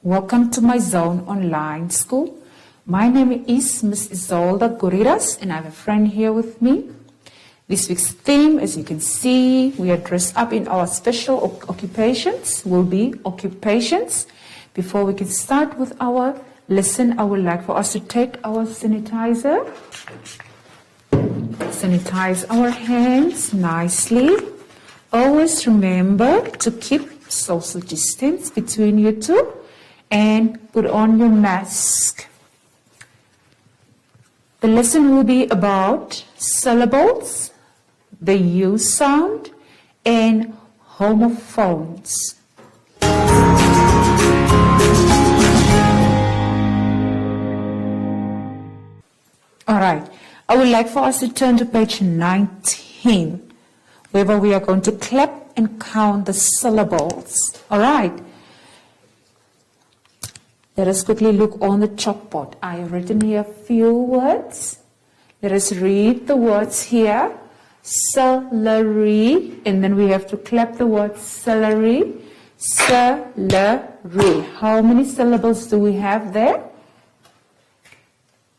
Welcome to my Zone Online School. My name is Miss Isolda Guriras and I have a friend here with me. This week's theme, as you can see, we are dressed up in our special occupations, will be occupations. Before we can start with our lesson, I would like for us to take our sanitizer, sanitize our hands nicely. Always remember to keep social distance between you two and put on your mask. The lesson will be about syllables, the U sound, and homophones. All right, I would like for us to turn to page 19. Where we are going to clap and count the syllables. All right. Let us quickly look on the chalkboard. I have written here a few words. Let us read the words here. Celery. And then we have to clap the word celery. Celery. How many syllables do we have there?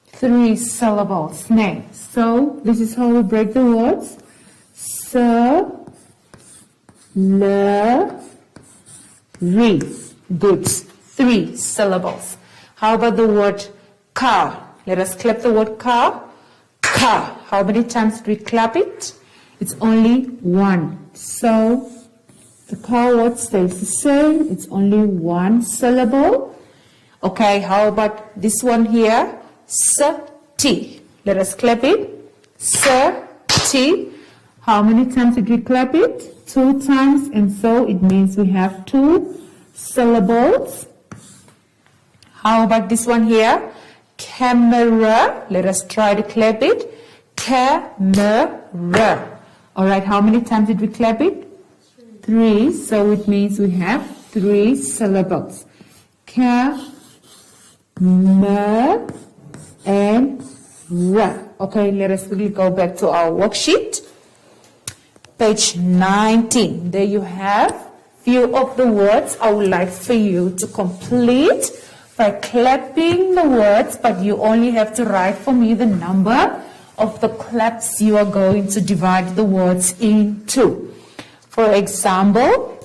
3 syllables. Next. So this is how we break the words. Celery. Good. 3 syllables. How about the word car? Let us clap the word car. Car. How many times do we clap it? It's only 1. So the car word stays the same. It's only 1 syllable. Okay, how about this one here? T. Let us clap it. T. How many times did we clap it? 2 times, and so it means we have 2 syllables. How about this one here? Camera. Let us try to clap it. Camera. All right, how many times did we clap it? 3. So it means we have 3 syllables. Camera and ra. Okay, let us quickly go back to our worksheet. Page 19. There you have few of the words I would like for you to complete by clapping the words, but you only have to write for me the number of the claps you are going to divide the words into. For example,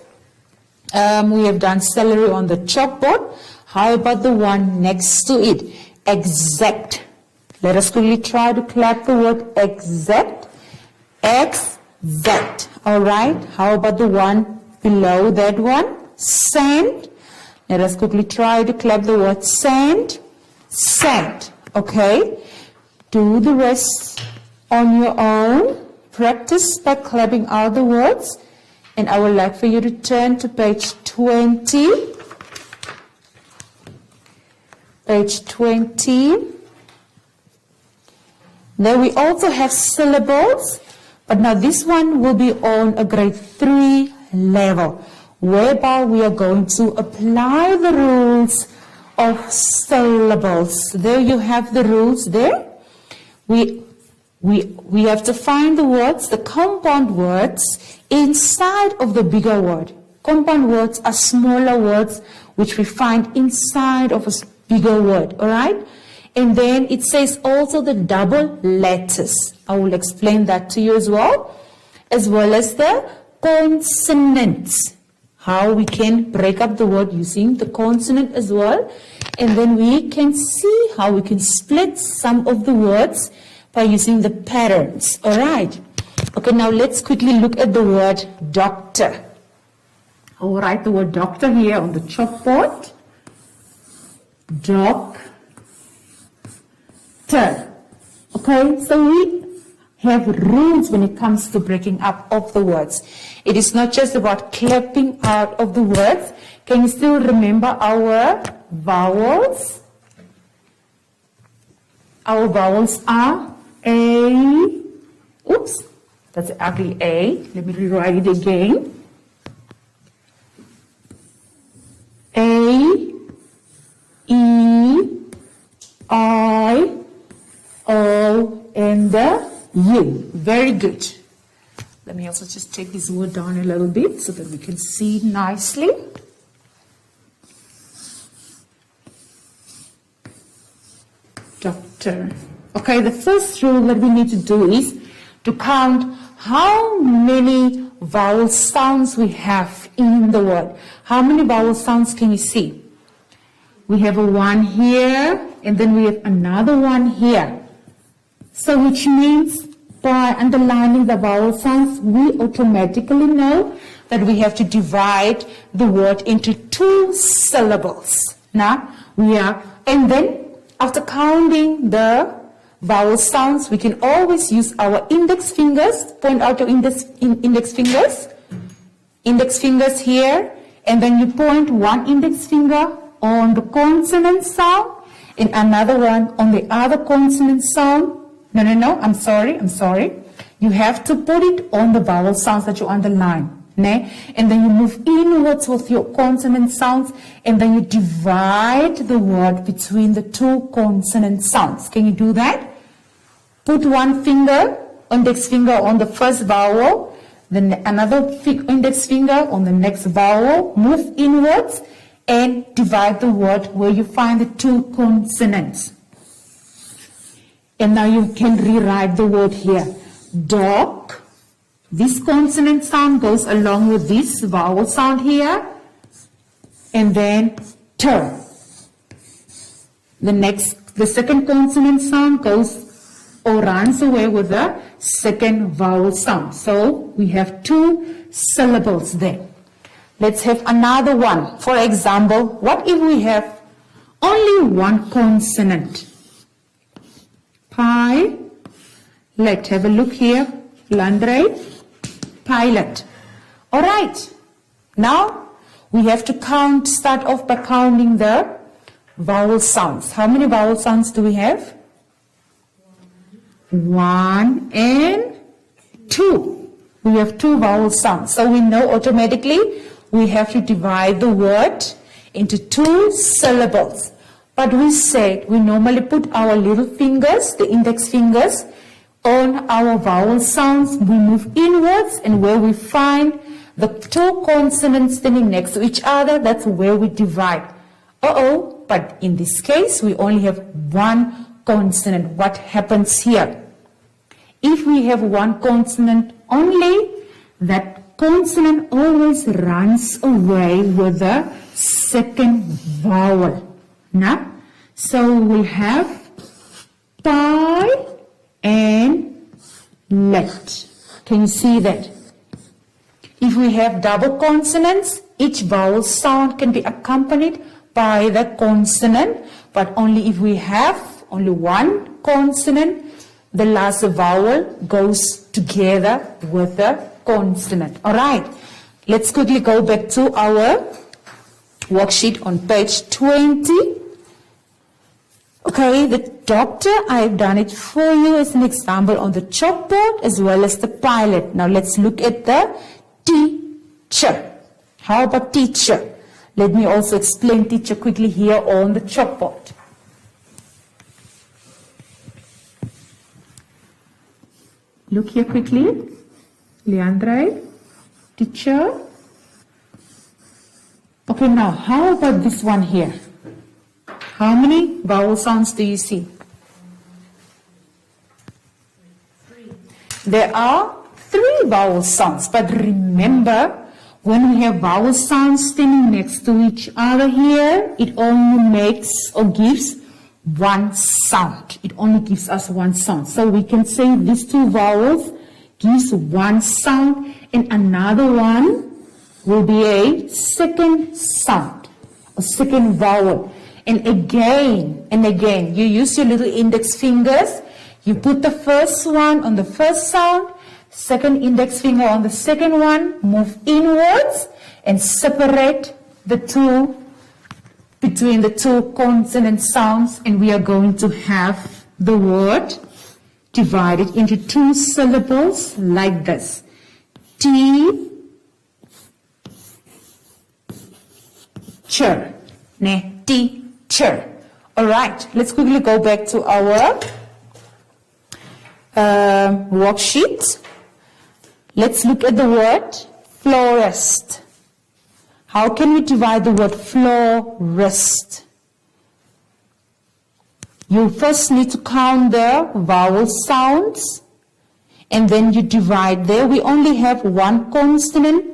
we have done celery on the chalkboard. How about the one next to it? Exact. Let us quickly try to clap the word exact. Exact. All right. How about the one below that one? Sand. Let us quickly try to clap the word sand. Sand. Okay. Do the rest on your own. Practice by clapping out the words. And I would like for you to turn to page 20. Page 20. Now we also have syllables. But now this one will be on a grade 3 level, whereby we are going to apply the rules of syllables. There you have the rules there. We have to find the words, the compound words, inside of the bigger word. Compound words are smaller words which we find inside of a bigger word, all right? And then it says also the double letters. I will explain that to you as well as the consonants. How we can break up the word using the consonant as well. And then we can see how we can split some of the words by using the patterns. All right. Okay, now let's quickly look at the word doctor. I will write the word doctor here on the chalkboard. Doctor. Okay, so we have rules when it comes to breaking up of the words. It is not just about clapping out of the words. Can you still remember our vowels? Our vowels are A. Oops, that's an ugly A. Let me rewrite it again. A, E, I, O, and the U. Very good. Let me also just take this word down a little bit so that we can see nicely. Okay, the first rule that we need to do is to count how many vowel sounds we have in the word. How many vowel sounds can you see? We have a one here, and then we have another one here. So which means by underlining the vowel sounds, we automatically know that we have to divide the word into 2 syllables. Now, and then after counting the vowel sounds, we can always use our index fingers, point out your index fingers here, and then you point one index finger on the consonant sound and another one on the other consonant sound. No, I'm sorry. You have to put it on the vowel sounds that you underline. And then you move inwards with your consonant sounds, and then you divide the word between the 2 consonant sounds. Can you do that? Put one index finger on the first vowel, then another index finger on the next vowel, move inwards, and divide the word where you find the 2 consonants. And now you can rewrite the word here. Dog. This consonant sound goes along with this vowel sound here. And then ter. The second consonant sound goes or runs away with the second vowel sound. So we have 2 syllables there. Let's have another one. For example, what if we have only one consonant? Pilot. Have a look here. Landry. Pilot. All right. Now we have to start off by counting the vowel sounds. How many vowel sounds do we have? 1 and 2. We have 2 vowel sounds. So we know automatically we have to divide the word into 2 syllables. But we said we normally put our little fingers, the index fingers, on our vowel sounds. We move inwards, and where we find the 2 consonants standing next to each other, that's where we divide. But in this case, we only have 1 consonant. What happens here? If we have 1 consonant only, that consonant always runs away with the second vowel. Now, so we have pie and let. Can you see that? If we have double consonants, each vowel sound can be accompanied by the consonant, but only if we have only 1 consonant, the last vowel goes together with the consonant. All right, let's quickly go back to our worksheet on page 20. Okay, the doctor, I've done it for you as an example on the chalkboard as well as the pilot. Now let's look at the teacher. How about teacher? Let me also explain teacher quickly here on the chalkboard. Look here quickly. Leandre, teacher. Okay, now how about this one here? How many vowel sounds do you see? 3. There are 3 vowel sounds, but remember, when we have vowel sounds standing next to each other here, it only makes or gives 1 sound. It only gives us 1 sound. So we can say these 2 vowels gives 1 sound, and another one will be a second sound, a second vowel. And again, you use your little index fingers. You put the first one on the first sound, second index finger on the second one, move inwards and separate the 2 between the 2 consonant sounds, and we are going to have the word divided into 2 syllables like this. Teacher. Teacher. All right, let's quickly go back to our worksheet. Let's look at the word florist. How can we divide the word florist? You first need to count the vowel sounds, and then you divide. There we only have one consonant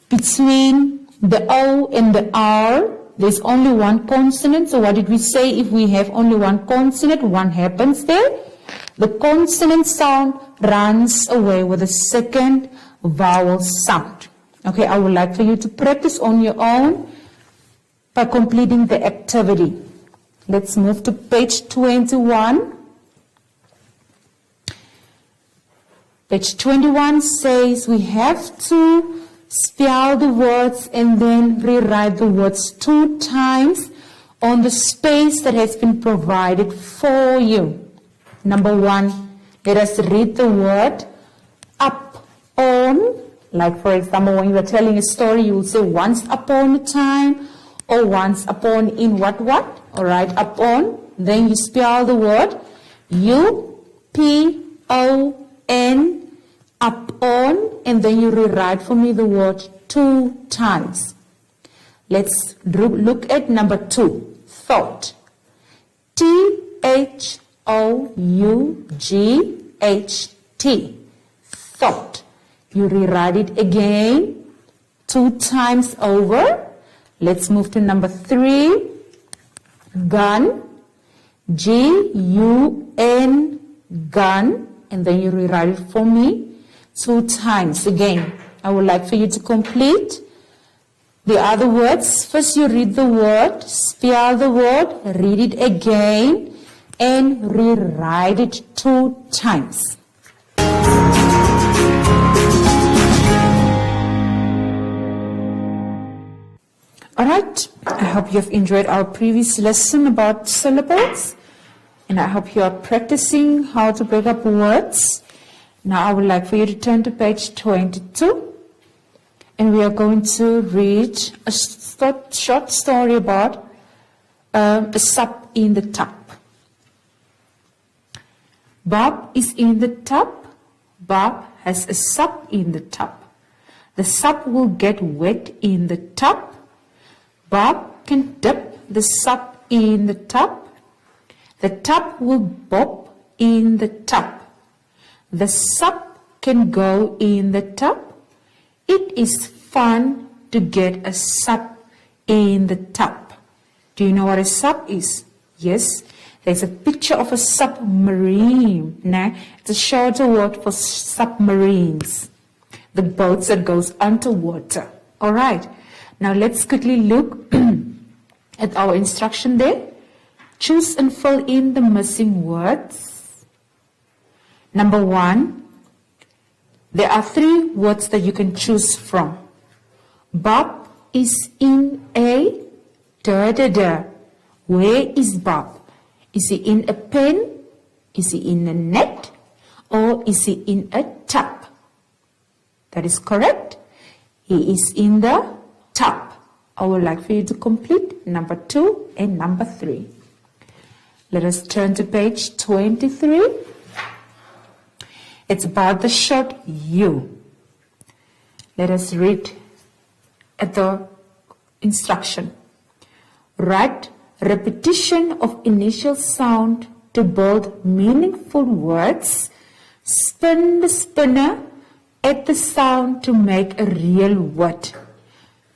between the O and the R. There's only one consonant. So what did we say? If we have only one consonant, one happens there. The consonant sound runs away with the second vowel sound. Okay, I would like for you to practice on your own by completing the activity. Let's move to page 21. Page 21 says we have to spell the words and then rewrite the words 2 times on the space that has been provided for you. Number 1, let us read the word up on. Like for example, when you are telling a story, you will say once upon a time or once upon in what? Alright, up on. Then you spell the word U-P-O-N, up on, and then you rewrite for me the word 2 times. Let's look at number 2, thought. T-H-O-U-G-H-T, thought. You rewrite it again 2 times over. Let's move to number 3, gun. G-U-N, gun. And then you rewrite it for me 2 times. Again, I would like for you to complete the other words. First you read the word, spell the word, read it again, and rewrite it 2 times. Alright, I hope you have enjoyed our previous lesson about syllables, and I hope you are practicing how to break up words. Now I would like for you to turn to page 22, and we are going to read a short story about a sub in the tub. Bob is in the tub. Bob has a sub in the tub. The sub will get wet in the tub. Bob can dip the sub in the tub. The tub will bob in the tub. The sub can go in the tub. It is fun to get a sub in the tub. Do you know what a sub is? Yes, there's a picture of a submarine. Now, it's a shorter word for submarines, the boats that goes underwater. All right. Now let's quickly look at our instruction there. Choose and fill in the missing words. Number 1, there are 3 words that you can choose from. Bob is in a da-da-da. Where is Bob? Is he in a pen? Is he in a net? Or is he in a tub? That is correct. He is in the tub. I would like for you to complete number 2 and number 3. Let us turn to page 23. It's about the short U. Let us read at the instruction. Write repetition of initial sound to build meaningful words. Spin the spinner at the sound to make a real word.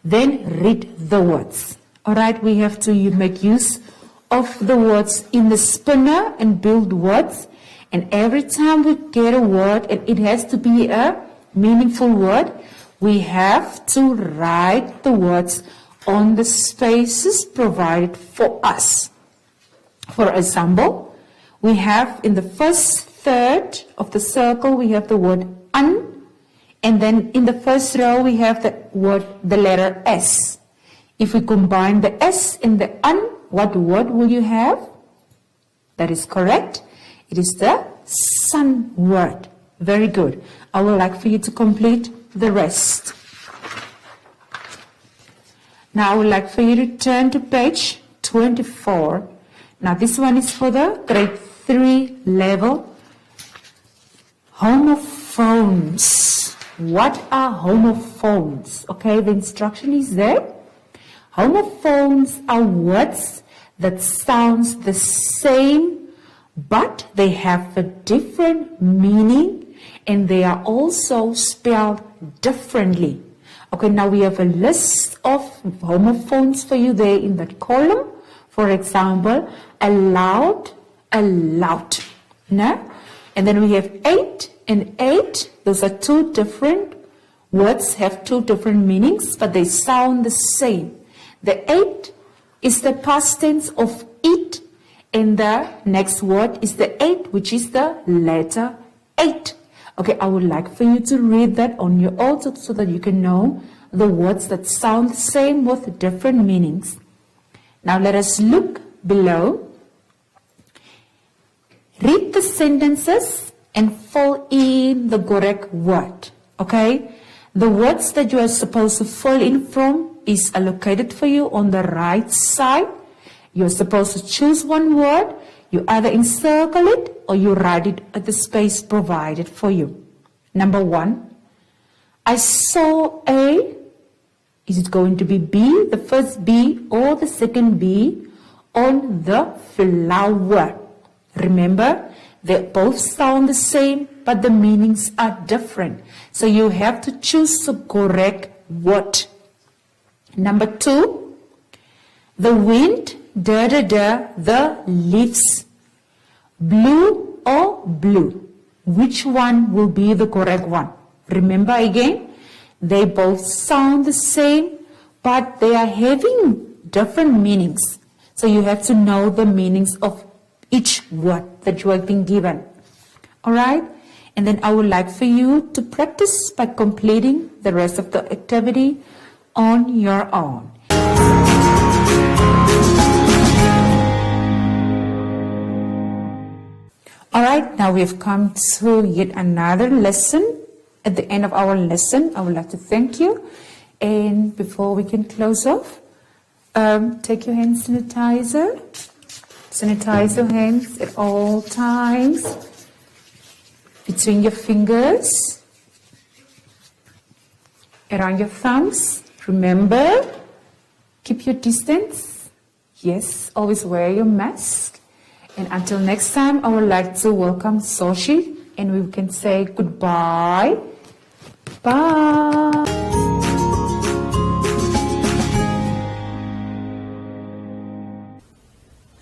Then read the words. Alright, we have to make use of the words in the spinner and build words. And every time we get a word, and it has to be a meaningful word, we have to write the words on the spaces provided for us. For example, we have in the first third of the circle, we have the word un. And then in the first row, we have the letter S. If we combine the S and the un, what word will you have? That is correct. It is the sun word. Very good. I would like for you to complete the rest. Now I would like for you to turn to page 24. Now this one is for the grade 3 level. Homophones. What are homophones? Okay, the instruction is there. Homophones are words that sounds the same but they have a different meaning and they are also spelled differently. Okay, now we have a list of homophones for you there in that column. For example, allowed, allowed. No? And then we have ate and ate. Those are two different words, have two different meanings, but they sound the same. The ate is the past tense of eat, and the next word is the ate, which is the letter 8. Okay, I would like for you to read that on your own so that you can know the words that sound the same with different meanings. Now let us look below. Read the sentences and fill in the correct word. Okay? The words that you are supposed to fill in from is allocated for you on the right side. You're supposed to choose one word. You either encircle it or you write it at the space provided for you. Number 1. I saw a. Is it going to be B, the first B, or the second B on the flower? Remember, they both sound the same, but the meanings are different. So you have to choose the correct word. Number 2, the wind, the leaves. Blue or blue? Which one will be the correct one? Remember again, they both sound the same, but they are having different meanings. So you have to know the meanings of each word that you have been given. Alright? And then I would like for you to practice by completing the rest of the activity on your own. Alright, now we've come to yet another lesson. At the end of our lesson, I would like to thank you. And before we can close off, take your hand sanitizer. Sanitize your hands at all times. Between your fingers. Around your thumbs. Remember, keep your distance. Yes, always wear your mask. And until next time, I would like to welcome Soshi. And we can say goodbye. Bye.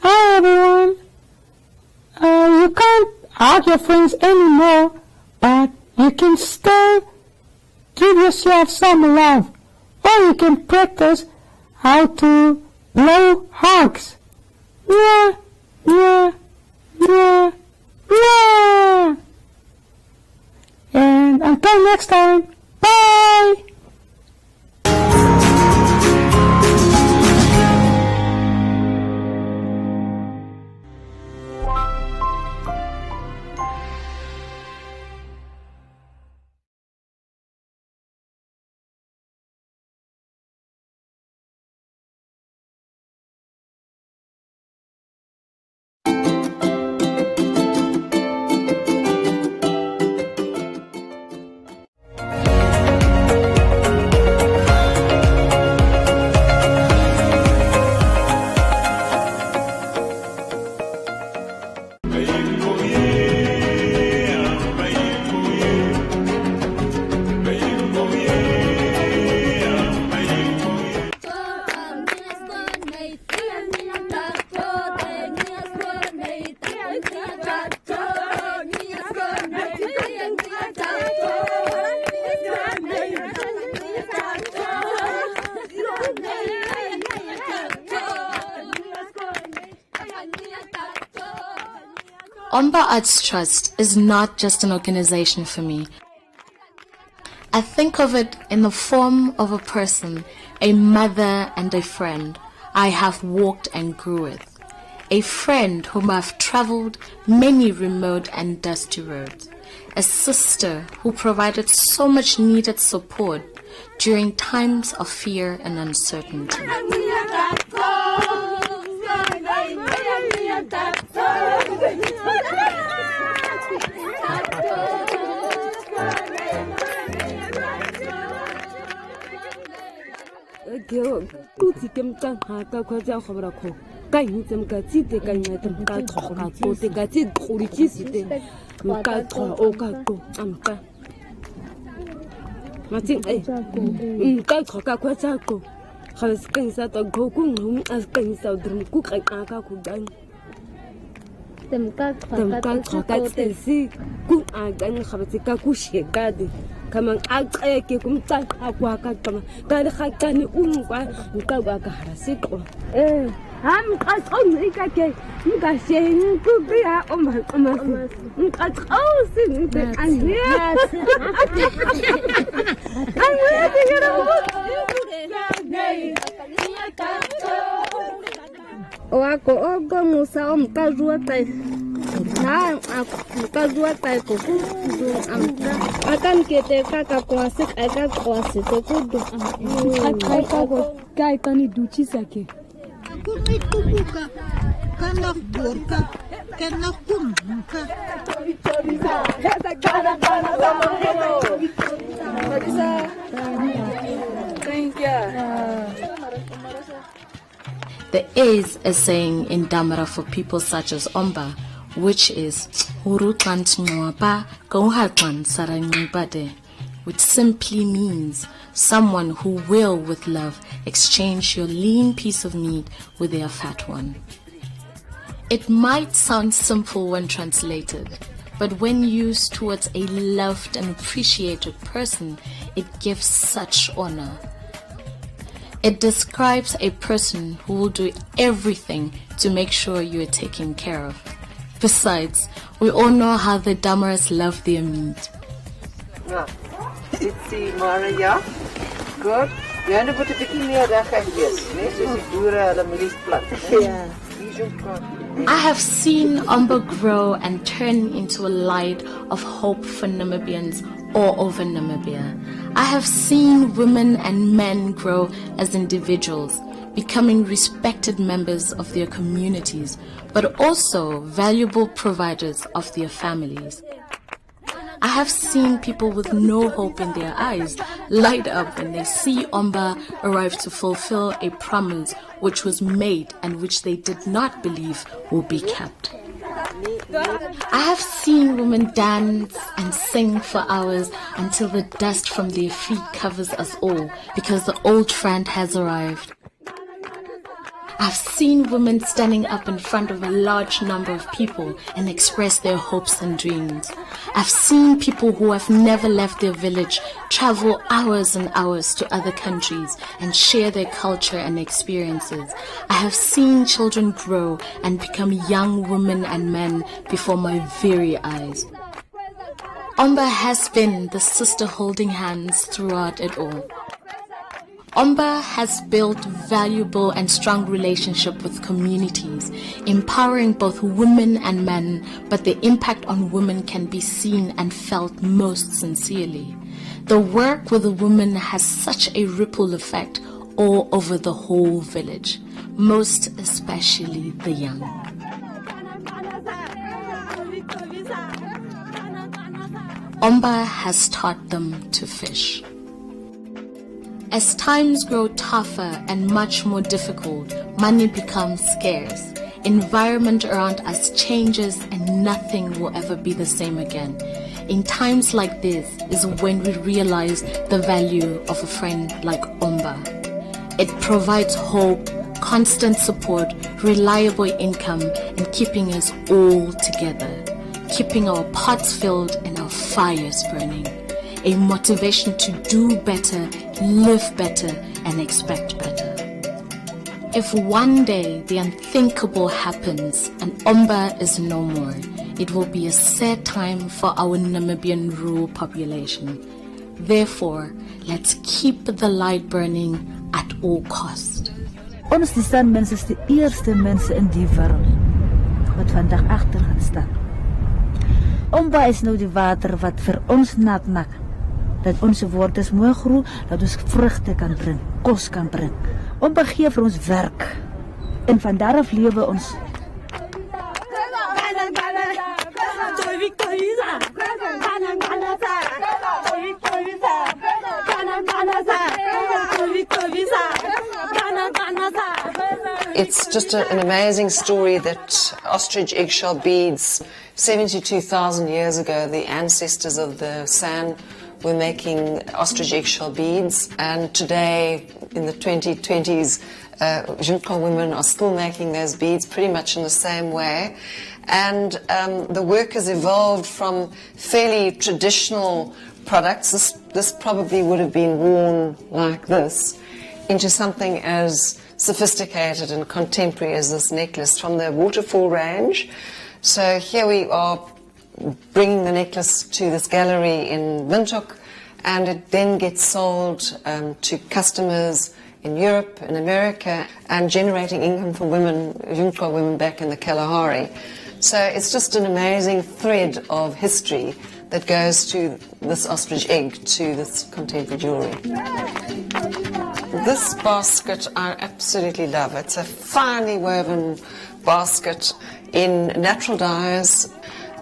Hi everyone. You can't hug your friends anymore, but you can still give yourself some love, or you can practice how to blow hugs. Yeah, yeah, yeah, yeah. And until next time, bye! Omba Arts Trust is not just an organization for me. I think of it in the form of a person, a mother and a friend I have walked and grew with. A friend whom I've traveled many remote and dusty roads. A sister who provided so much needed support during times of fear and uncertainty. Tutti che mi stanno a casa, cosa Kaintam Katite Kainatam Kato, the Katit Kuricity, Mkato, Okato, Amka. Martin, Kato, Quataco. Has things that are cooking as things out from cook and Akaku. Them cats and see cook and have a kakushi daddy. Come on, I'll take you from Aquaka. Kadakani Umba, Mukawaka Hasiko. I'm only Kake. You got saying to be out on my I'm here. I'm Oako ogo musa mkazua tai na mkazua tai kuku amta akan kete kaka kwasi aka kwasi kudu aka kai tani duchi sake kuka kana burka kana kumka thank you. There is a saying in Damara for people such as Omba, which is which simply means someone who will, with love, exchange your lean piece of meat with their fat one. It might sound simple when translated, but when used towards a loved and appreciated person, it gives such honor. It describes a person who will do everything to make sure you are taken care of. Besides, we all know how the Damaras love their meat. Ja, dit is Maria. Goed. We hebben een beetje meer geweest. Nee, dus ik doe de miliesplat. Ja. I have seen Omba grow and turn into a light of hope for Namibians all over Namibia. I have seen women and men grow as individuals, becoming respected members of their communities, but also valuable providers of their families. I have seen people with no hope in their eyes light up when they see Omba arrive to fulfill a promise which was made and which they did not believe will be kept. I have seen women dance and sing for hours until the dust from their feet covers us all because the old friend has arrived. I've seen women standing up in front of a large number of people and express their hopes and dreams. I've seen people who have never left their village travel hours and hours to other countries and share their culture and experiences. I have seen children grow and become young women and men before my very eyes. Omba has been the sister holding hands throughout it all. Omba has built valuable and strong relationship with communities, empowering both women and men, but the impact on women can be seen and felt most sincerely. The work with the women has such a ripple effect all over the whole village, most especially the young. Omba has taught them to fish. As times grow tougher and much more difficult, money becomes scarce. Environment around us changes and nothing will ever be the same again. In times like this is when we realize the value of a friend like Omba. It provides hope, constant support, reliable income, and keeping us all together, keeping our pots filled and our fires burning. A motivation to do better, live better, and expect better. If one day the unthinkable happens and Omba is no more, it will be a sad time for our Namibian rural population. Therefore, let's keep the light burning at all cost. Ons die Sanmense is die eerste mense in die wêreld wat vandag agter gaan staan. Omba is nou die water wat vir ons nat maak. Dat onze wortels mooi groeien, dat ons vruchten kan brengen, kos kan brengen. Omba gee vir ons werk. En van daaraf leven ons. It's just an amazing story that ostrich eggshell beads, 72,000 years ago, the ancestors of the San were making ostrich eggshell beads, and today in the 2020s, Junko women are still making those beads pretty much in the same way. And the work has evolved from fairly traditional products. This probably would have been worn like this, into something as sophisticated and contemporary as this necklace from the waterfall range. So here we are bringing the necklace to this gallery in Windhoek, and it then gets sold to customers in Europe, in America, and generating income for women, Junko women back in the Kalahari. So it's just an amazing thread of history that goes to this ostrich egg, to this contemporary jewellery. This basket I absolutely love. It's a finely woven basket in natural dyes.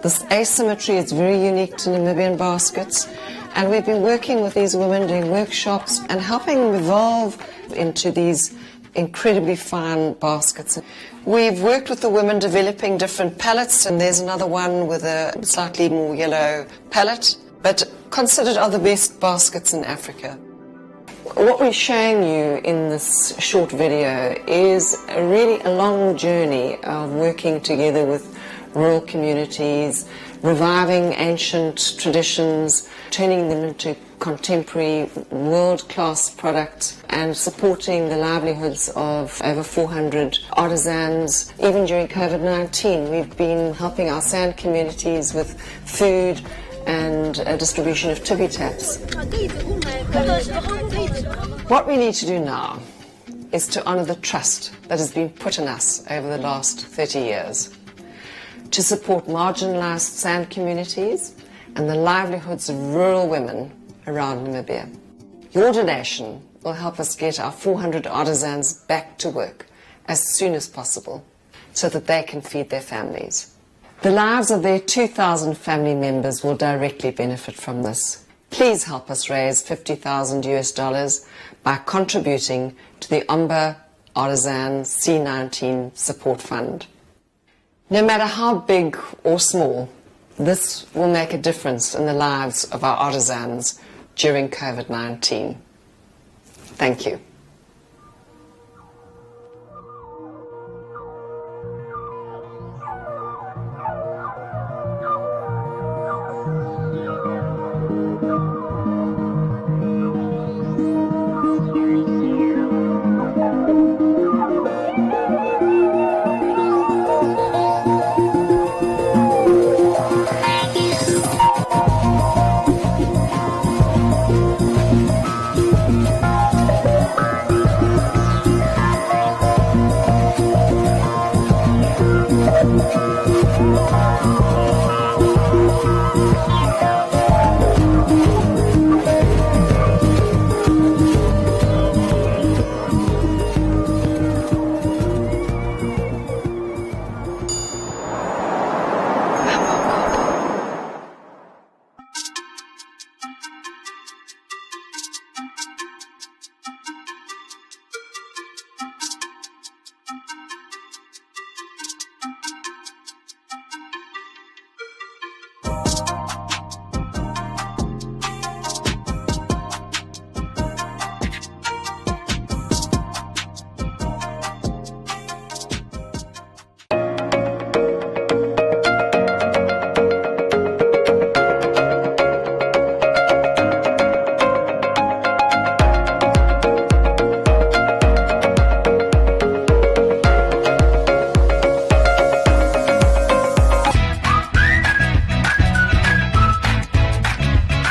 This asymmetry is very unique to Namibian baskets. And we've been working with these women, doing workshops and helping them evolve into these incredibly fine baskets. We've worked with the women developing different palettes, and there's another one with a slightly more yellow palette, but considered are the best baskets in Africa. What we're showing you in this short video is really a long journey of working together with rural communities, reviving ancient traditions, turning them into contemporary world-class products, and supporting the livelihoods of over 400 artisans. Even during COVID-19, we've been helping our sand communities with food and distribution of tippy taps. What we need to do now is to honour the trust that has been put in us over the last 30 years, to support marginalised sand communities and the livelihoods of rural women around Namibia. Your donation will help us get our 400 artisans back to work as soon as possible so that they can feed their families. The lives of their 2,000 family members will directly benefit from this. Please help us raise $50,000 by contributing to the Omba Artisan C19 Support Fund. No matter how big or small, this will make a difference in the lives of our artisans during COVID-19. Thank you.